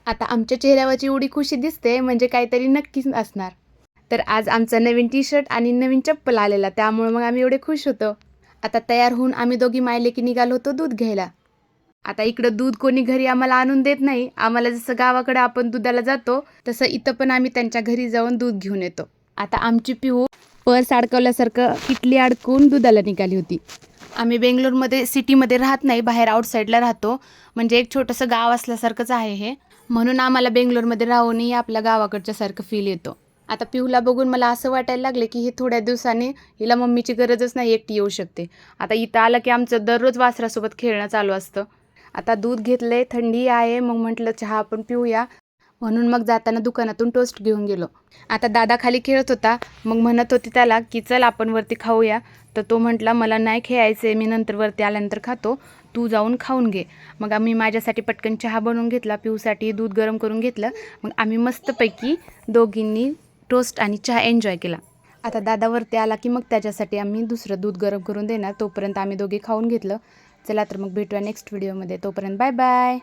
आता आमच्या चेहऱ्यावरची एवढी खुशी दिसते म्हणजे काहीतरी नक्कीच असणार. तर आज आमचा नवीन टी-शर्ट आणि नवीन चप्पल आलेला, त्यामुळे मग आम्ही एवढे खुश होतो. आता तयार होऊन आम्ही दोघी मायलेकी निघालो होतो दूध घ्यायला. आता इकडं दूध कोणी घरी आम्हाला आणून देत नाही. आम्हाला जसं गावाकडे आपण दुधाला जातो तसं इथं पण आम्ही त्यांच्या घरी जाऊन दूध घेऊन येतो. आता आमची पिहू पर्स अडकवल्यासारखं किटली अडकून दुधाला निघाली होती. आम्ही बेंगलोरमध्ये सिटीमध्ये राहत नाही, बाहेर आउटसाईडला राहतो. म्हणजे एक छोटंसं गाव असल्यासारखंच आहे हे. म्हणून आम्हाला बेंगलोरमध्ये राहूनही आपल्या गावाकडच्यासारखं फील येतो. आता पिहूला बघून मला असं वाटायला लागले की हे थोड्या दिवसांनी हिला मम्मीची गरजच नाही, एकटी येऊ शकते. आता इथं आलं की आमचं दररोज वासरासोबत खेळणं चालू असतं. आता दूध घेतलंय, थंडी आहे, मग म्हटलं चहा आपण पिऊया. म्हणून मग जाताना दुकानातून टोस्ट घेऊन गेलो. आता दादा खाली खेळत होता, मग म्हणत होती त्याला की चल आपण वरती खाऊया. तर तो म्हटला मला नाही खेळायचं आहे, मी नंतर वरती आल्यानंतर खातो, तू जाऊन खाऊन घे. मग आम्ही माझ्यासाठी पटकन चहा बनवून घेतला, पिऊसाठी दूध गरम करून घेतलं. मग आम्ही मस्तपैकी दोघींनी टोस्ट आणि चहा एन्जॉय केला. आता दादा वरती आला की मग त्याच्यासाठी आम्ही दुसरं दूध गरम करून देणार. तोपर्यंत आम्ही दोघे खाऊन घेतलं. चला तर मग भेटूया नेक्स्ट व्हिडिओमध्ये. तोपर्यंत बाय बाय.